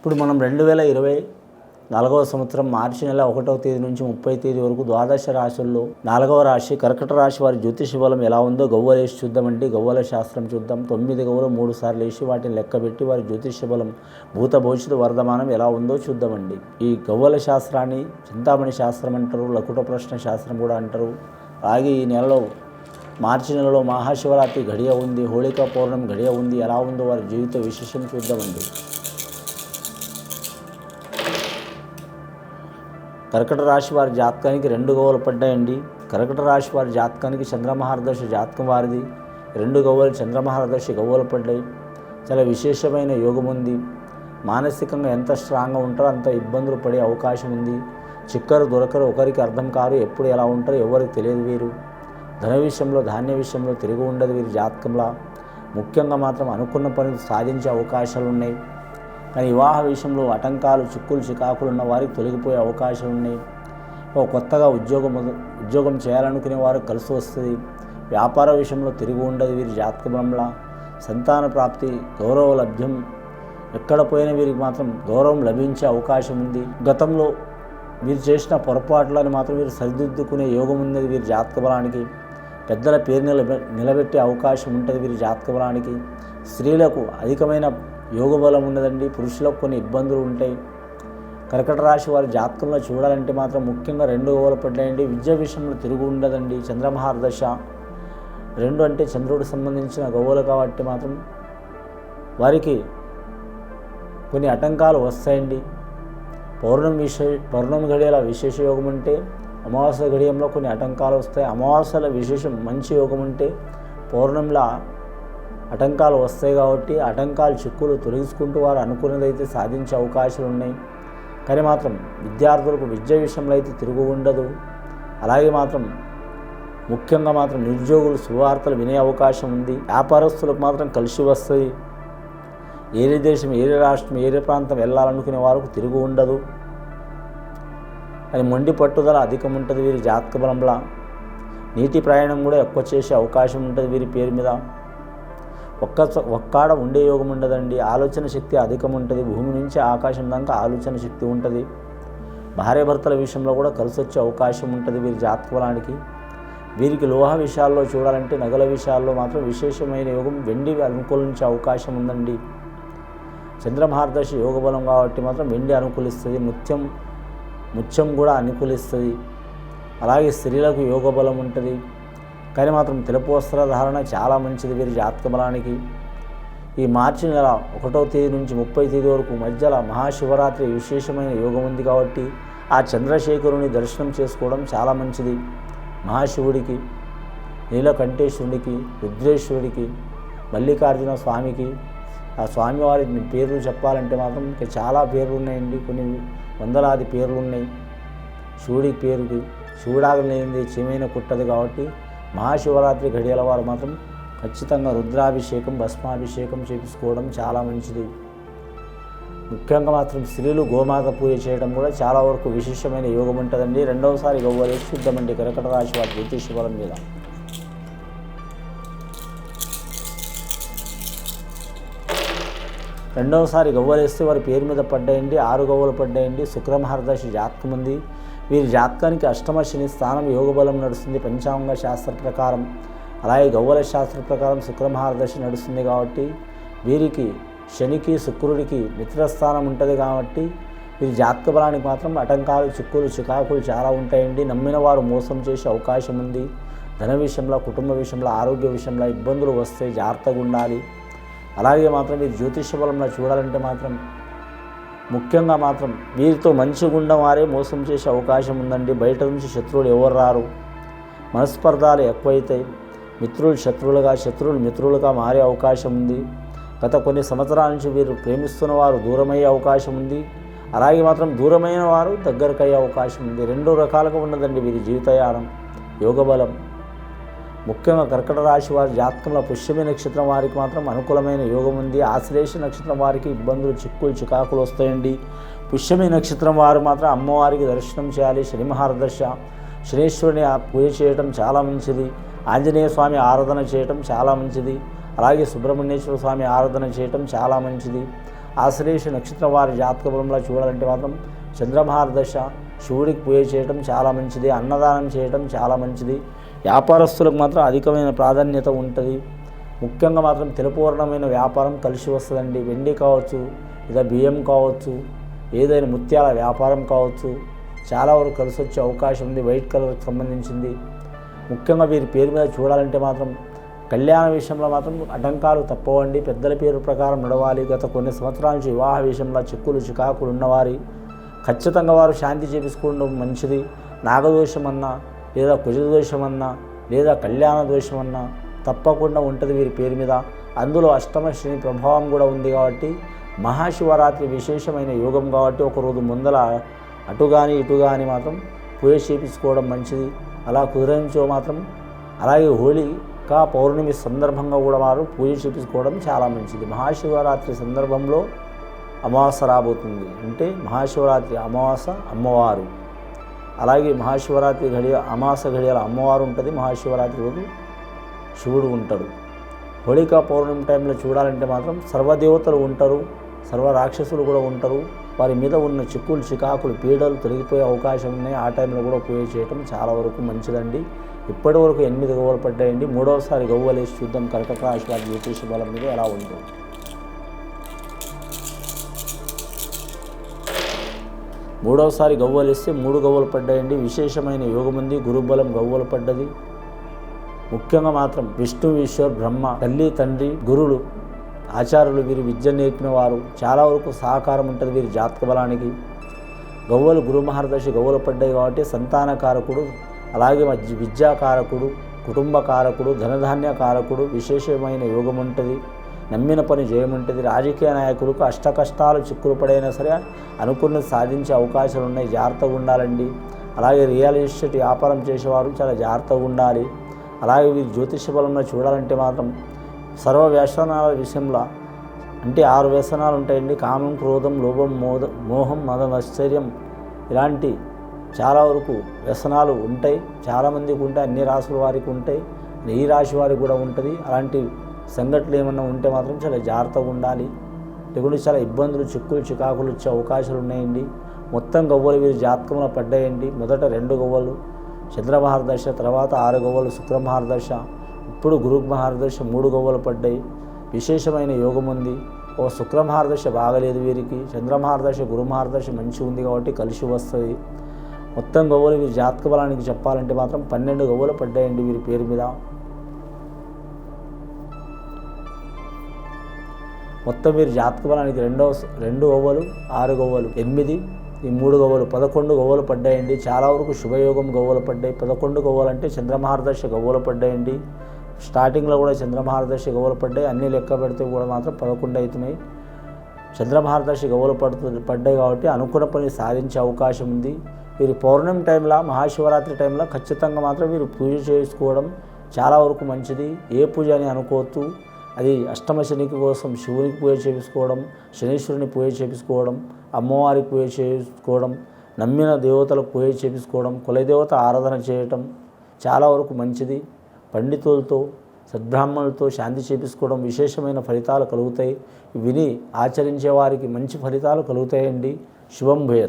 ఇప్పుడు మనం 2024వ సంవత్సరం మార్చి నెల 1వ తేదీ నుంచి 30వ తేదీ వరకు ద్వాదశ రాశుల్లో 4వ రాశి కర్కట రాశి వారి జ్యోతిష బలం ఎలా ఉందో గవ్వలేసి చూద్దామండి. గవ్వల శాస్త్రం చూద్దాం. 9 గవ్వలు 3 సార్లు వేసి వాటిని లెక్కబెట్టి వారి జ్యోతిష బలం భూత భవిష్యత్ వర్ధమానం ఎలా ఉందో చూద్దామండి. ఈ గవ్వల శాస్త్రాన్ని చింతామణి శాస్త్రం అంటారు, లకుట ప్రశ్న శాస్త్రం కూడా అంటారు. అలాగే ఈ నెలలో మార్చి నెలలో మహాశివరాత్రి గడియ ఉంది, హోళికా పౌర్ణమి గడియ ఉంది. ఎలా ఉందో వారి జీవిత విశేషం చూద్దామండి. కర్కట రాశి వారి జాతకానికి 2 గవ్వలు పడ్డాయండి. కర్కట రాశి వారి జాతకానికి చంద్రమహారదశ జాతకం వారిది 2 గవ్వలు చంద్రమహారదశ గవ్వలు పడ్డాయి. చాలా విశేషమైన యోగం ఉంది. మానసికంగా ఎంత స్ట్రాంగ్గా ఉంటారో అంత ఇబ్బందులు పడే అవకాశం ఉంది. చిక్కరు దొరకరు, ఒకరికి అర్థం కారు, ఎప్పుడు ఎలా ఉంటారో ఎవరికి తెలియదు. వీరు ధన విషయంలో ధాన్య విషయంలో తిరిగి ఉండదు వీరి జాతకంలా. ముఖ్యంగా మాత్రం అనుకున్న పనులు సాధించే అవకాశాలు ఉన్నాయి. కానీ వివాహ విషయంలో ఆటంకాలు, చిక్కులు, చికాకులు ఉన్న వారికి తొలగిపోయే అవకాశాలు ఉన్నాయి. కొత్తగా ఉద్యోగం చేయాలనుకునే వారికి కలిసి వస్తుంది. వ్యాపార విషయంలో తిరిగి ఉండదు వీరి జాతక బలంలా. సంతాన ప్రాప్తి, గౌరవ లభ్యం, ఎక్కడ పోయినా వీరికి మాత్రం గౌరవం లభించే అవకాశం ఉంది. గతంలో వీరు చేసిన పొరపాట్లను మాత్రం వీరు సరిదిద్దుకునే యోగం ఉన్నది వీరి జాతక బలానికి. పెద్దల పేరు నిలబెట్టే అవకాశం ఉంటుంది వీరి జాతక బలానికి. స్త్రీలకు అధికమైన యోగ బలం ఉన్నదండి. పురుషులకు కొన్ని ఇబ్బందులు ఉంటాయి. కర్కట రాశి వారి జాతకంలో చూడాలంటే మాత్రం ముఖ్యంగా 2 గవ్వలు పడ్డాయండి. విద్య విషయంలో తిరుగు ఉండదండి. చంద్రమహారదశ 2 అంటే చంద్రుడికి సంబంధించిన గవ్వలు కాబట్టి మాత్రం వారికి కొన్ని ఆటంకాలు వస్తాయండి. పౌర్ణమి గడియల విశేష యోగం ఉంటే అమావాస్య గడియంలో కొన్ని ఆటంకాలు వస్తాయి. అమావాస్యల విశేషం మంచి యోగం ఉంటే పౌర్ణమిలా ఆటంకాలు వస్తాయి. కాబట్టి ఆటంకాలు, చిక్కులు తొలగించుకుంటూ వారు అనుకున్నదైతే సాధించే అవకాశాలు ఉన్నాయి. కానీ మాత్రం విద్యార్థులకు విద్య విషయంలో అయితే తిరుగు ఉండదు. అలాగే మాత్రం ముఖ్యంగా మాత్రం నిరుద్యోగులు శుభవార్తలు వినే అవకాశం ఉంది. వ్యాపారస్తులకు మాత్రం కలిసి వస్తుంది. ఏరే దేశం, ఏరే రాష్ట్రం, ఏరే ప్రాంతం వెళ్ళాలనుకునే వారికి తిరుగు ఉండదు. కానీ మొండి పట్టుదల అధికం ఉంటుంది వీరి జాతక బలంలా. నీటి ప్రయాణం కూడా ఎక్కువ చేసే అవకాశం ఉంటుంది వీరి పేరు మీద. ఒక్కాడ ఉండే యోగం ఉండదండి. ఆలోచన శక్తి అధికం ఉంటుంది. భూమి నుంచి ఆకాశం దాకా ఆలోచన శక్తి ఉంటుంది. భార్యాభర్తల విషయంలో కూడా కలిసి వచ్చే అవకాశం ఉంటుంది వీరి జాతక బలానికి. వీరికి లోహ విషయాల్లో చూడాలంటే నగల విషయాల్లో మాత్రం విశేషమైన యోగం, వెండి అనుకూలించే అవకాశం ఉందండి. చంద్రమహారదశ యోగ బలం కాబట్టి మాత్రం వెండి అనుకూలిస్తుంది. ముత్యం కూడా అనుకూలిస్తుంది. అలాగే స్త్రీలకు యోగ బలం ఉంటుంది. కానీ మాత్రం తెలుపు వస్త్రధారణ చాలా మంచిది వీరి జాతక బలానికి. ఈ మార్చి నెల 1వ తేదీ నుంచి 30వ తేదీ వరకు మధ్యలో మహాశివరాత్రి విశేషమైన యోగం ఉంది కాబట్టి ఆ చంద్రశేఖరుని దర్శనం చేసుకోవడం చాలా మంచిది. మహాశివుడికి, నీలకంఠేశ్వరుడికి, రుద్రేశ్వరుడికి, మల్లికార్జున స్వామికి, ఆ స్వామివారి పేర్లు చెప్పాలంటే మాత్రం ఇంకా చాలా పేర్లు ఉన్నాయండి. కొన్ని వందలాది పేర్లు ఉన్నాయి. శివుడికి పేరుకి శివుడాగలేనిది చీమైన కుట్టదు కాబట్టి మహాశివరాత్రి గడియల వారు మాత్రం ఖచ్చితంగా రుద్రాభిషేకం, భస్మాభిషేకం చేయించుకోవడం చాలా మంచిది. ముఖ్యంగా మాత్రం స్త్రీలు గోమాత పూజ చేయడం కూడా చాలా వరకు విశేషమైన యోగం ఉంటుందండి. 2వసారి గవ్వలేసి చూద్దామండి కర్కట రాశి వారి జ్యోతిష బలం మీద. రెండవసారి గవ్వలేస్తే వారి పేరు మీద పడ్డాయండి. 6 గవ్వలు పడ్డాయండి. శుక్రమహారదశ జాతకం ఉంది. వీరి జాతకానికి అష్టమ శని స్థానం యోగ బలం నడుస్తుంది పంచాంగ శాస్త్ర ప్రకారం. అలాగే గవ్వల శాస్త్ర ప్రకారం శుక్రమహారదశ నడుస్తుంది కాబట్టి వీరికి శనికి, శుక్రుడికి మిత్రస్థానం ఉంటుంది కాబట్టి వీరి జాతక బలానికి మాత్రం ఆటంకాలు, చిక్కులు, చికాకులు చాలా ఉంటాయండి. నమ్మిన వారు మోసం చేసే అవకాశం ఉంది. ధన విషయంలో, కుటుంబ విషయంలో, ఆరోగ్య విషయంలో ఇబ్బందులు వస్తాయి. జాగ్రత్తగా ఉండాలి. అలాగే మాత్రం వీరి జ్యోతిష బలంలో చూడాలంటే మాత్రం ముఖ్యంగా మాత్రం వీరితో మంచిగా ఉన్న వారే మోసం చేసే అవకాశం ఉందండి. బయట నుంచి శత్రువులు ఎవరు రారు. మనస్పర్ధాలు ఎక్కువైతాయి. మిత్రులు శత్రువులుగా, శత్రువులు మిత్రులుగా మారే అవకాశం ఉంది. గత కొన్ని సంవత్సరాల నుంచి వీరు ప్రేమిస్తున్న వారు దూరమయ్యే అవకాశం ఉంది. అలాగే మాత్రం దూరమైన వారు దగ్గరకు అయ్యే అవకాశం ఉంది. 2 రకాలుగా ఉన్నదండి వీరి జీవితయానం, యోగ బలం. ముఖ్యంగా కర్కట రాశి వారి జాతకంలో పుష్యమి నక్షత్రం వారికి మాత్రం అనుకూలమైన యోగం ఉంది. ఆశ్లేష నక్షత్రం వారికి ఇబ్బందులు, చిక్కులు, చికాకులు వస్తాయండి. పుష్యమి నక్షత్రం వారు మాత్రం అమ్మవారికి దర్శనం చేయాలి. శనిమహారదశ శనీశ్వరుని పూజ చేయడం చాలా మంచిది. ఆంజనేయ స్వామి ఆరాధన చేయటం చాలా మంచిది. అలాగే సుబ్రహ్మణ్యేశ్వర స్వామి ఆరాధన చేయటం చాలా మంచిది. ఆశ్లేష నక్షత్రం వారి జాతక బలంలో చూడాలంటే మాత్రం చంద్రమహారదశ, శివుడికి పూజ చేయటం చాలా మంచిది, అన్నదానం చేయటం చాలా మంచిది. వ్యాపారస్తులకు మాత్రం అధికమైన ప్రాధాన్యత ఉంటుంది. ముఖ్యంగా మాత్రం తెలుపు వర్ణమైన వ్యాపారం కలిసి వస్తుందండి. వెండి కావచ్చు, లేదా బియ్యం కావచ్చు, ఏదైనా ముత్యాల వ్యాపారం కావచ్చు, చాలా వరకు కలిసి వచ్చే అవకాశం ఉంది. వైట్ కలర్కి సంబంధించింది. ముఖ్యంగా వీరి పేరు మీద చూడాలంటే మాత్రం కళ్యాణ విషయంలో మాత్రం ఆటంకాలు తప్పవండి. పెద్దల పేరు ప్రకారం నడవాలి. గత కొన్ని సంవత్సరాల నుంచి వివాహ విషయంలో చిక్కులు చికాకులు ఉన్నవారి ఖచ్చితంగా వారు శాంతి చేపించుకోవడం మంచిది. నాగదోషమన్నా, లేదా కుజదోషమన్నా, లేదా కళ్యాణ దోషమన్నా తప్పకుండా ఉంటుంది వీరి పేరు మీద. అందులో అష్టమ శని ప్రభావం కూడా ఉంది కాబట్టి మహాశివరాత్రి విశేషమైన యోగం కాబట్టి ఒకరోజు ముందల అటు కానీ ఇటు కానీ మాత్రం పూజ చేపించుకోవడం మంచిది. అలా కుదిరించో మాత్రం అలాగే హోళికా పౌర్ణమి సందర్భంగా కూడా వారు పూజ చేపించుకోవడం చాలా మంచిది. మహాశివరాత్రి సందర్భంలో అమావాస్య రాబోతుంది. అంటే మహాశివరాత్రి అమావాస్య అమ్మవారు, అలాగే మహాశివరాత్రి అమావాస్య గడియాల అమ్మవారు ఉంటుంది. మహాశివరాత్రి రోజు శివుడు ఉంటాడు. హోళికా పౌర్ణమి టైంలో చూడాలంటే మాత్రం సర్వదేవతలు ఉంటారు, సర్వ రాక్షసులు కూడా ఉంటారు. వారి మీద ఉన్న చిక్కులు చికాకులు పీడలు తొలగిపోయే అవకాశం ఉన్నాయి. ఆ టైంలో కూడా పూజ చేయటం చాలా వరకు మంచిదండి. ఇప్పటి వరకు 8 గవ్వలు పడ్డాయండి. మూడవసారి గవ్వలు వేసి చూద్దాం కర్కాటక రాశి వారి జ్యోతిష బలం మీద ఎలా ఉందో. మూడవసారి గవ్వలు వేస్తే 3 గవ్వలు పడ్డాయండి. విశేషమైన యోగం ఉంది. గురుబలం గవ్వలు పడ్డది. ముఖ్యంగా మాత్రం విష్ణు, ఈశ్వర్, బ్రహ్మ, తల్లి, తండ్రి, గురువులు, ఆచార్యులు వీరి విద్య నేర్పిన వారు చాలా వరకు సహకారం ఉంటుంది వీరి జాతక బలానికి. గవ్వలు గురు మహర్దశి గవ్వలు పడ్డాయి కాబట్టి సంతానకారకుడు, అలాగే విద్యాకారకుడు, కుటుంబకారకుడు, ధనధాన్యకారకుడు, విశేషమైన యోగం ఉంటుంది. నమ్మిన పని జయముంటుంది. రాజకీయ నాయకులకు అష్ట కష్టాలు చిక్కులు పడైనా సరే అనుకున్నది సాధించే అవకాశాలు ఉన్నాయి. జాగ్రత్తగా ఉండాలండి. అలాగే రియల్ ఎస్టేట్ వ్యాపారం చేసేవారు చాలా జాగ్రత్తగా ఉండాలి. అలాగే వీరి జ్యోతిష బలంలో చూడాలంటే మాత్రం సర్వ వ్యసనాల విషయంలో అంటే 6 వ్యసనాలు ఉంటాయండి. కామం, క్రోధం, లోభం, మోహం, మదం, ఆశ్చర్యం, ఇలాంటి చాలా వరకు వ్యసనాలు ఉంటాయి. చాలామందికి ఉంటాయి. అన్ని రాసుల వారికి ఉంటాయి. ఈ రాశి వారికి కూడా ఉంటుంది. అలాంటి సంఘటనలు ఏమన్నా ఉంటే మాత్రం చాలా జాగ్రత్తగా ఉండాలి. లేకుంటే చాలా ఇబ్బందులు, చిక్కులు చికాకులు వచ్చే అవకాశాలు ఉన్నాయండి. మొత్తం గవ్వలు వీరి జాతకంలో పడ్డాయండి. మొదట 2 గవ్వలు చంద్రమహారదశ, తర్వాత 6 గవ్వలు శుక్రమహారదశ, ఇప్పుడు గురు మహారదశ 3 గవ్వలు పడ్డాయి. విశేషమైన యోగం ఉంది. శుక్రమహారదశ బాగలేదు వీరికి. చంద్రమహారదశ, గురు మహారదశ మంచి ఉంది కాబట్టి కలిసి వస్తుంది. మొత్తం గవ్వలు వీరి జాతక బలానికి చెప్పాలంటే మాత్రం 12 గవ్వలు పడ్డాయండి వీరి పేరు మీద. మొత్తం వీరి జాతక బలానికి 2 గవ్వలు, 6 గవ్వలు, 8, ఈ 3 గవ్వలు 11 గవ్వలు పడ్డాయండి. చాలా వరకు శుభయోగం గవ్వలు పడ్డాయి. 11 గవ్వలు అంటే చంద్రమహారదశ గవ్వలు పడ్డాయండి. స్టార్టింగ్లో కూడా చంద్రమహారదశ గవ్వలు పడ్డాయి. అన్నీ లెక్క పెడితే కూడా మాత్రం 11 అవుతున్నాయి. చంద్రమహారదశ గవ్వలు పడ్డాయి కాబట్టి అనుకున్న పని సాధించే అవకాశం ఉంది. వీరు పౌర్ణమి టైంలో, మహాశివరాత్రి టైంలో ఖచ్చితంగా మాత్రం వీరు పూజ చేసుకోవడం చాలా వరకు మంచిది. ఏ పూజ అని అనుకోవద్దు. అది అష్టమ శనికి కోసం శివునికి పూజ చేయించుకోవడం, శనీశ్వరుని పూజ చేయించుకోవడం, అమ్మవారికి పూజ చేసుకోవడం, నమ్మిన దేవతలకు పూజ చేయించుకోవడం, కులదేవత ఆరాధన చేయటం చాలా వరకు మంచిది. పండితులతో, సద్బ్రాహ్మణులతో శాంతి చేయించుకోవడం విశేషమైన ఫలితాలు కలుగుతాయి. విని ఆచరించే వారికి మంచి ఫలితాలు కలుగుతాయండి. శుభం భూయాత్.